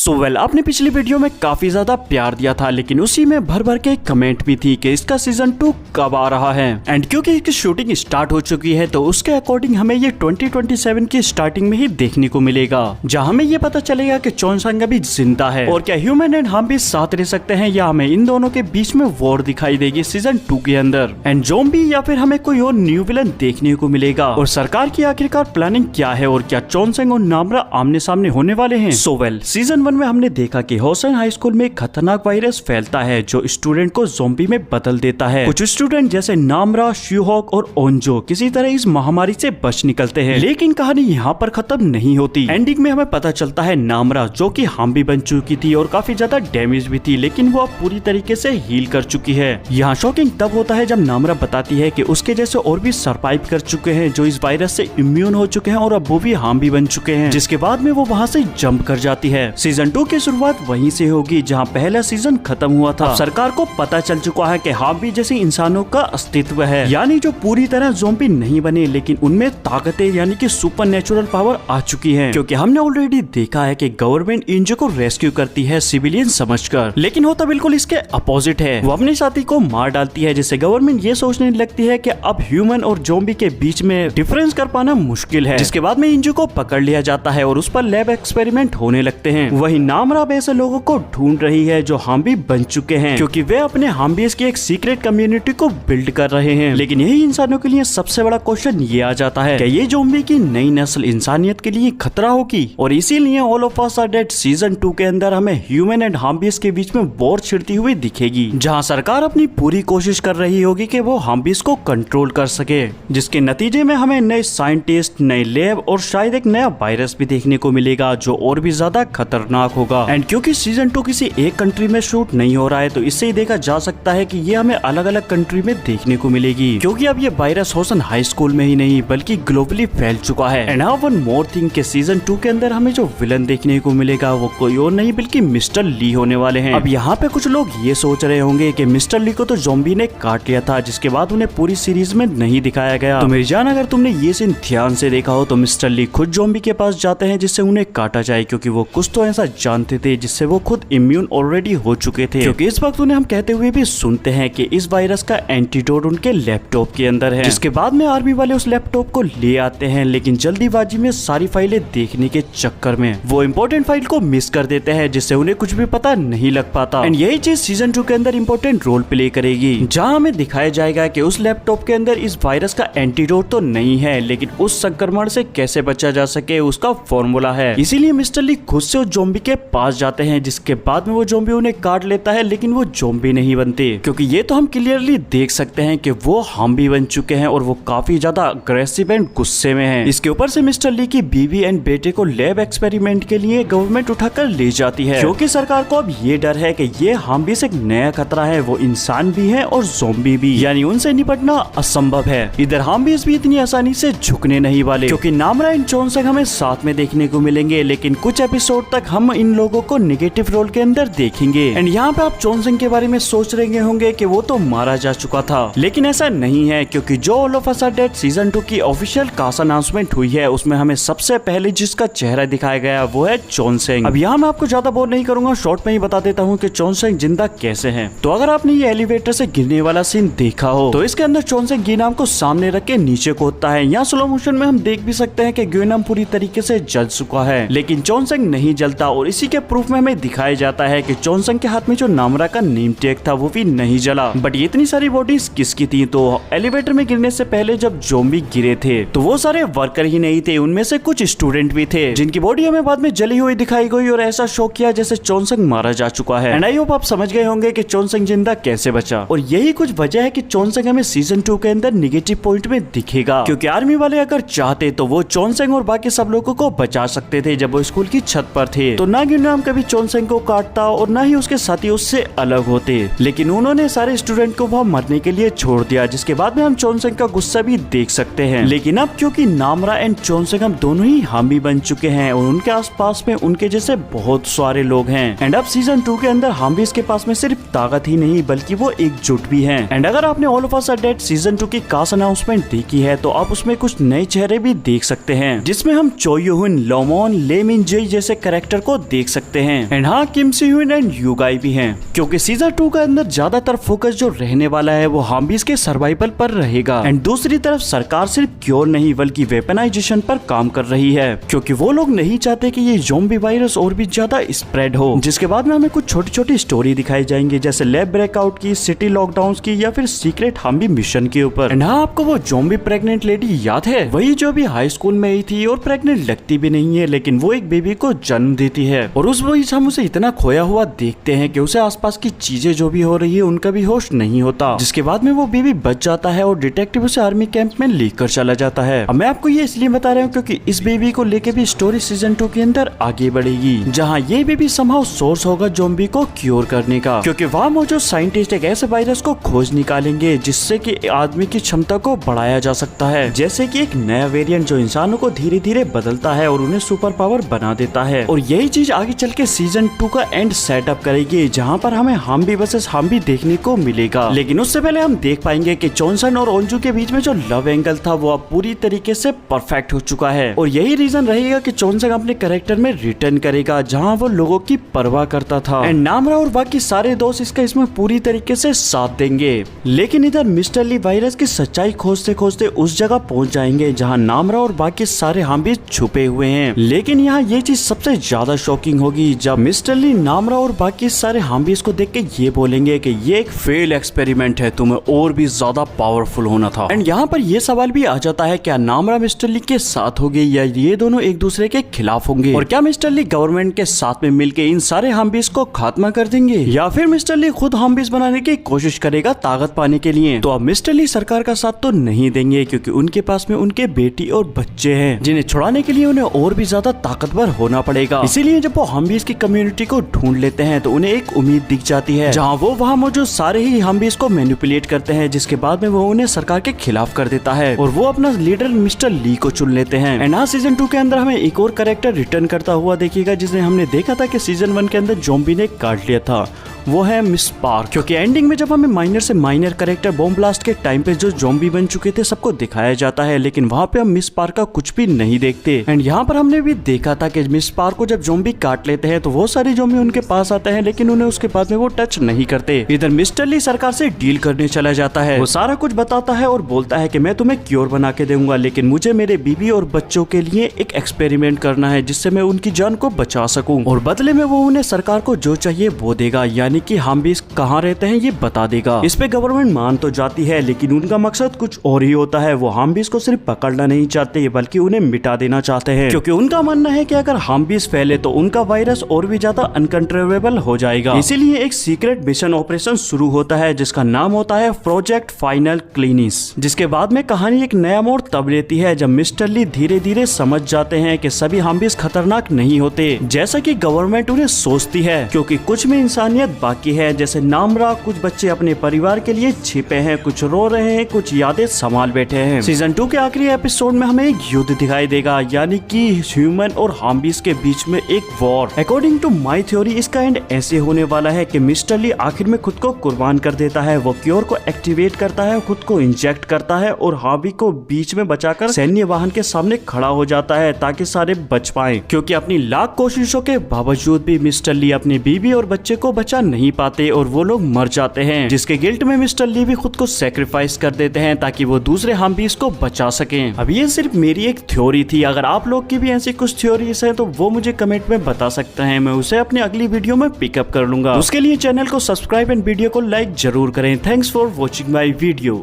So well आपने पिछली video में काफी ज्यादा प्यार दिया था, लेकिन उसी में भर भर के कमेंट भी थी कि इसका सीजन 2 कब आ रहा है। एंड क्योंकि इसकी शूटिंग स्टार्ट हो चुकी है तो उसके अकॉर्डिंग हमें ये 2027 की स्टार्टिंग में ही देखने को मिलेगा, जहां हमें ये पता चलेगा कि चोनसंग अभी जिंदा है और क्या ह्यूमन एंड हम भी साथ रह सकते हैं, या हमें इन दोनों के बीच में वॉर दिखाई देगी सीजन 2 के अंदर। एंड ज़ॉम्बी या फिर हमें कोई और न्यू विलन देखने को मिलेगा, और सरकार की आखिरकार प्लानिंग क्या है, और क्या चोनसंग और नामरा आमने सामने होने वाले हैं। सो वेल सीजन 1 में हमने देखा कि होसन हाई स्कूल में एक खतरनाक वायरस फैलता है जो स्टूडेंट को ज़ॉम्बी में बदल देता है। कुछ स्टूडेंट जैसे नामरा, श्यूहॉक और ओंजो किसी तरह इस महामारी से बच निकलते हैं, लेकिन कहानी यहाँ पर खत्म नहीं होती। एंडिंग में हमें पता चलता है नामरा, जो कि हम भी बन चुकी थी और काफी ज्यादा डैमेज भी थी, लेकिन वो अब पूरी तरीके से हील कर चुकी है। यहाँ शॉकिंग तब होता है जब नामरा बताती है कि उसके जैसे और भी सरवाइव कर चुके हैं जो इस वायरस से इम्यून हो चुके हैं और अब वो भी हम भी बन चुके हैं, जिसके बाद में वो वहाँ से जंप कर जाती है। सीजन 2 की शुरुआत वहीं से होगी जहां पहला सीजन खत्म हुआ था। अब सरकार को पता चल चुका है कि हार्वी जैसे इंसानों का अस्तित्व है, यानी जो पूरी तरह ज़ॉम्बी नहीं बने, लेकिन उनमें ताकतें यानी कि सुपर नेचुरल पावर आ चुकी है। क्योंकि हमने ऑलरेडी देखा है कि गवर्नमेंट इंजो को रेस्क्यू करती है सिविलियन समझकर, लेकिन होता बिल्कुल इसके अपोजिट है। वो अपने साथी को मार डालती है, जिससे गवर्नमेंट ये सोचने लगती है कि अब ह्यूमन और ज़ॉम्बी के बीच में डिफरेंस कर पाना मुश्किल है। जिसके बाद में इंजो को पकड़ लिया जाता है और उस पर लैब एक्सपेरिमेंट होने लगते हैं। वही नामरा ऐसे लोगों को ढूंढ रही है जो हम भी बन चुके हैं, क्योंकि वे अपने हाम्बीज की एक सीक्रेट कम्युनिटी को बिल्ड कर रहे हैं। लेकिन यही इंसानों के लिए सबसे बड़ा क्वेश्चन ये आ जाता है कि ये ज़ॉम्बी की नई नस्ल इंसानियत के लिए खतरा होगी, और इसीलिए All of Us Are Dead season 2 के अंदर हमें ह्यूमन एंड हाम्बीज के बीच में वॉर छिड़ती हुई दिखेगी, जहां सरकार अपनी पूरी कोशिश कर रही होगी कि वो हाम्बीज को कंट्रोल कर सके, जिसके नतीजे में हमें नए साइंटिस्ट, नए लैब और शायद एक नया वायरस भी देखने को मिलेगा जो और भी ज्यादा खतरनाक होगा। एंड क्योंकि सीजन 2 किसी एक कंट्री में शूट नहीं हो रहा है, तो इससे ही देखा जा सकता है कि ये हमें अलग अलग कंट्री में देखने को मिलेगी, क्योंकि अब ये वायरस होसन हाई स्कूल में ही नहीं बल्कि ग्लोबली फैल चुका है। And how one more thing के सीजन 2 के अंदर हमें जो विलन देखने को मिलेगा वो कोई और नहीं बल्कि मिस्टर ली होने वाले हैं। अब यहाँ पे कुछ लोग ये सोच रहे होंगे कि मिस्टर ली को तो ज़ॉम्बी ने काट लिया था, जिसके बाद उन्हें पूरी सीरीज में नहीं दिखाया गया। तो मेरी जान, अगर तुमने ये सीन ध्यान से देखा हो तो मिस्टर ली खुद ज़ॉम्बी के पास जाते हैं जिससे उन्हें काटा जाए, क्योंकि वो कुछ तो ऐसा जानते थे जिससे वो खुद इम्यून ऑलरेडी हो चुके थे। क्योंकि इस वक्त उन्हें हम कहते हुए भी सुनते हैं कि इस वायरस का एंटीडोट उनके लैपटॉप के अंदर है, जिसके बाद में आर्मी वाले उस लैपटॉप को ले आते हैं, लेकिन जल्दीबाजी में सारी फाइलें देखने के चक्कर में वो इम्पोर्टेंट फाइल को मिस कर देते हैं, जिससे उन्हें कुछ भी पता नहीं लग पाता। एंड यही चीज सीजन 2 के अंदर इम्पोर्टेंट रोल प्ले करेगी, जहाँ हमें दिखाया जाएगा कि उस लैपटॉप के अंदर इस वायरस का एंटीडोट तो नहीं है, लेकिन उस संक्रमण से कैसे बचा जा सके उसका फॉर्मूला है। इसीलिए मिस्टर ली खुद से उस ज़ॉम्बी के पास जाते हैं, जिसके बाद में वो ज़ॉम्बी उन्हें काट लेता है, लेकिन वो ज़ॉम्बी नहीं बनते, क्योंकि ये तो हम क्लियरली देख सकते हैं कि वो हम भी बन चुके हैं और वो काफी ज्यादा अग्रेसिव एंड गुस्से में हैं। इसके ऊपर से मिस्टर ली की बीवी एंड बेटे को लैब एक्सपेरिमेंट के लिए गवर्नमेंट उठाकर ले जाती है, क्योंकि सरकार को अब ये डर है कि ये हम भी एक नया खतरा है, वो इंसान भी है और ज़ॉम्बी भी, यानी उनसे निपटना असंभव है। इधर हम भी इतनी आसानी से झुकने नहीं वाले, क्योंकि नामरा एंड चोनसंग हमें साथ में देखने को मिलेंगे, लेकिन कुछ एपिसोड तक हम इन लोगों को नेगेटिव रोल के अंदर देखेंगे। एंड यहाँ पे आप चोनसंग के बारे में सोच रहे होंगे कि वो तो मारा जा चुका था, लेकिन ऐसा नहीं है, क्योंकि जो All of Us Are Dead season 2 की ऑफिशियल कास्ट अनाउंसमेंट हुई है उसमें हमें सबसे पहले जिसका चेहरा दिखाया गया वो है चोनसंग। अब यहाँ मैं आपको ज्यादा बोर नहीं करूंगा, शॉर्ट में ही बता देता हूँ कि चोनसंग जिंदा कैसे है। तो अगर आपने ये एलिवेटर से गिरने वाला सीन देखा हो तो इसके अंदर चोनसंग गिनाम को सामने रख के नीचे कूदता है। यहाँ स्लो मोशन में हम देख भी सकते हैं कि ग्यूनाम पूरी तरीके से जल चुका है, लेकिन चोनसंग नहीं जलता, और इसी के प्रूफ में हमें दिखाया जाता है कि चोनसंग के हाथ में जो नामरा का नेम टैग था वो भी नहीं जला। बट ये इतनी सारी बॉडीज किसकी थी? तो एलिवेटर में गिरने से पहले जब ज़ॉम्बी गिरे थे तो वो सारे वर्कर ही नहीं थे, उनमें से कुछ स्टूडेंट भी थे जिनकी बॉडी हमें बाद में जली हुई दिखाई गई, और ऐसा शो किया जैसे चोनसंग मारा जा चुका है। एंड आई होप आप समझ गए होंगे कि चोनसंग जिंदा कैसे बचा, और यही कुछ वजह है कि चोनसंग हमें सीजन 2 के अंदर निगेटिव पॉइंट में दिखेगा, क्योंकि आर्मी वाले अगर चाहते तो वो चोनसंग और बाकी सब लोगों को बचा सकते थे जब वो स्कूल की छत पर थे। तो ना ग्यूनाम कभी चोनसंग को काटता और ना ही उसके साथी उससे अलग होते, लेकिन उन्होंने सारे स्टूडेंट को वहाँ मरने के लिए छोड़ दिया, जिसके बाद में हम चोनसंग का गुस्सा भी देख सकते हैं। लेकिन अब क्योंकि नामरा एंड चोनसंग हम दोनों ही हामी बन चुके हैं और उनके आसपास में उनके जैसे बहुत सारे लोग हैं, एंड अब सीजन 2 के अंदर हम भी इसके पास में सिर्फ ताकत ही नहीं बल्कि वो एकजुट भी हैं। एंड अगर आपने All of Us Are Dead season 2 की कास्ट अनाउंसमेंट देखी है तो आप उसमें कुछ नए चेहरे भी देख सकते हैं, जिसमें हम चो यूहुन, लोमोन, ले मिन जे जैसे कैरेक्टर को को देख सकते हैं। एंड हाँ, किम सी ह्यून एंड युगाई भी हैं, क्योंकि सीजन 2 के अंदर ज्यादातर फोकस जो रहने वाला है वो हाम्बीज के सर्वाइवल पर रहेगा। एंड दूसरी तरफ सरकार सिर्फ क्योर नहीं बल्कि वेपनाइजेशन पर काम कर रही है, क्योंकि वो लोग नहीं चाहते कि ये ज़ॉम्बी वायरस और भी ज्यादा स्प्रेड हो। जिसके बाद में हमें कुछ छोटी छोटी स्टोरी दिखाई जाएंगी, जैसे लैब ब्रेकआउट की, सिटी लॉकडाउन की, या फिर सीक्रेट हाम्बी मिशन के ऊपर। एंड हाँ, आपको वो ज़ॉम्बी प्रेग्नेंट लेडी याद है, वही जो भी हाई स्कूल में ही थी और प्रेग्नेंट लगती भी नहीं है, लेकिन वो एक बेबी को जन्म देती है। और उस वजह हम उसे इतना खोया हुआ देखते हैं कि उसे आसपास की चीजें जो भी हो रही है उनका भी होश नहीं होता। जिसके बाद में वो बेबी बच जाता है और डिटेक्टिव उसे आर्मी कैंप में लेकर चला जाता है। अब मैं आपको ये इसलिए बता रहा हूँ क्योंकि इस बेबी को लेके भी स्टोरी सीजन 2 के अंदर आगे बढ़ेगी, जहाँ ये बेबी समहाउ सोर्स होगा ज़ॉम्बी को क्योर करने का, क्योंकि वहाँ मौजूद साइंटिस्ट एक ऐसे वायरस को खोज निकालेंगे जिससे कि आदमी की क्षमता को बढ़ाया जा सकता है, जैसे कि एक नया वेरिएंट जो इंसानों को धीरे धीरे बदलता है और उन्हें सुपर पावर बना देता है। और यही चीज आगे चल के सीजन 2 का एंड सेटअप करेगी, जहाँ पर हमें हाम्बी वर्सेस हाम्बी देखने को मिलेगा। लेकिन उससे पहले हम देख पाएंगे कि चॉनसन और ओंजू के बीच में जो लव एंगल था वो अब पूरी तरीके से परफेक्ट हो चुका है। और यही रीजन रहेगा कि चॉनसन अपने कैरेक्टर में रिटर्न करेगा, जहाँ वो लोगों की परवाह करता था। एंड नामरा और बाकी सारे दोस्त इसका इसमें पूरी तरीके से साथ देंगे। लेकिन इधर मिस्टर ली वायरस की सच्चाई खोजते खोजते उस जगह पहुंच जाएंगे जहाँ नामरा और बाकी सारे हाम्बी छुपे हुए हैं। लेकिन यहाँ ये चीज सबसे ज्यादा शॉकिंग होगी जब मिस्टर ली नामरा और बाकी सारे हाम्बीज को देख के ये बोलेंगे कि ये एक फेल एक्सपेरिमेंट है, तुम्हें और भी ज्यादा पावरफुल होना था। एंड यहाँ पर ये सवाल भी आ जाता है, क्या नामरा मिस्टर ली के साथ होगी या ये दोनों एक दूसरे के खिलाफ होंगे, और क्या मिस्टर ली गवर्नमेंट के साथ में मिलकर इन सारे हाम्बीज को खात्मा कर देंगे, या फिर मिस्टर ली खुद हाम्बीज बनाने की कोशिश करेगा ताकत पाने के लिए। तो अब मिस्टर ली सरकार का साथ तो नहीं देंगे, क्योंकि उनके पास में उनके बेटी और बच्चे हैं जिन्हें छुड़ाने के लिए उन्हें और भी ज्यादा ताकतवर होना पड़ेगा। इसीलिए जब वो हाम्बीज की कम्युनिटी को ढूंढ लेते हैं तो उन्हें एक उम्मीद दिख जाती है, जहां वो वहां मौजूद सारे ही हाम्बीज को मैनिपुलेट करते हैं, जिसके बाद में वो उन्हें सरकार के खिलाफ कर देता है और वो अपना लीडर मिस्टर ली को चुन लेते हैं। एंड आज सीजन 2 के अंदर हमें एक और कैरेक्टर रिटर्न करता हुआ देखिएगा, जिसे हमने देखा था कि सीजन 1 के अंदर ज़ॉम्बी ने काट लिया था, वो है मिस पार्क। क्योंकि एंडिंग में जब हमें माइनर से माइनर कैरेक्टर बॉम्ब ब्लास्ट के टाइम पे जो ज़ॉम्बी बन चुके थे सबको दिखाया जाता है, लेकिन वहाँ पे हम मिस पार्क का कुछ भी नहीं देखते। एंड यहाँ पर हमने भी देखा था कि मिस पार्क को जब ज़ॉम्बी काट लेते हैं तो वो सारे ज़ॉम्बी उनके पास आते हैं, लेकिन उन्हें उसके बाद में वो टच नहीं करते। इधर मिस्टर ली सरकार से डील करने चला जाता है, वो सारा कुछ बताता है और बोलता है कि मैं तुम्हें क्योर बना के दूंगा, लेकिन मुझे मेरे बीबी और बच्चों के लिए एक एक्सपेरिमेंट करना है जिससे मैं उनकी जान को बचा सकूं, और बदले में वो उन्हें सरकार को जो चाहिए वो देगा, यानी कि हाम्बीज कहाँ रहते हैं ये बता देगा। इस पे गवर्नमेंट मान तो जाती है, लेकिन उनका मकसद कुछ और ही होता है। वो हाम्बीज को सिर्फ पकड़ना नहीं चाहते बल्कि उन्हें मिटा देना चाहते हैं, क्योंकि उनका मानना है कि अगर हाम्बीज फैले तो उनका वायरस और भी ज्यादा अनकंट्रोलेबल हो जाएगा। इसीलिए एक सीक्रेट मिशन ऑपरेशन शुरू होता है जिसका नाम होता है प्रोजेक्ट फाइनल क्लीनिस। जिसके बाद में कहानी एक नया मोड़ तब लेती है जब मिस्टर ली धीरे धीरे समझ जाते हैं कि सभी हाम्बीज खतरनाक नहीं होते जैसा कि गवर्नमेंट उन्हें सोचती है, क्योंकि कुछ में इंसानियत बाकी है। जैसे नामरा, कुछ बच्चे अपने परिवार के लिए छिपे हैं, कुछ रो रहे हैं, कुछ यादें संभाल बैठे हैं। सीजन 2 के आखिरी एपिसोड में हमें एक युद्ध दिखाई देगा, यानी कि ह्यूमन और हाम्बीज के बीच में एक war. According to my theory इसका एंड ऐसे होने वाला है कि मिस्टर ली आखिर में खुद को कुर्बान कर देता है, वो क्योर को एक्टिवेट करता है, खुद को इंजेक्ट करता है और हाम्बी को बीच में बचाकर सैन्य वाहन के सामने खड़ा हो जाता है ताकि सारे बच पाएं, क्योंकि अपनी लाख कोशिशों के बावजूद भी मिस्टर ली अपनी बीवी और बच्चे को बचा नहीं पाते और वो लोग मर जाते हैं, जिसके गिल्ट में मिस्टर ली भी खुद को सैक्रिफाइस कर देते हैं ताकि वो दूसरे हाम्बीज को बचा सकें। अब ये सिर्फ मेरी एक थ्योरी थी, अगर आप लोग की भी ऐसी कुछ थ्योरीज हैं तो वो मुझे कमेंट में बता सकते हैं, मैं उसे अपनी अगली वीडियो में पिकअप कर लूंगा। उसके लिए चैनल को सब्सक्राइब एंड वीडियो को लाइक जरूर करें। Thanks for watching my video.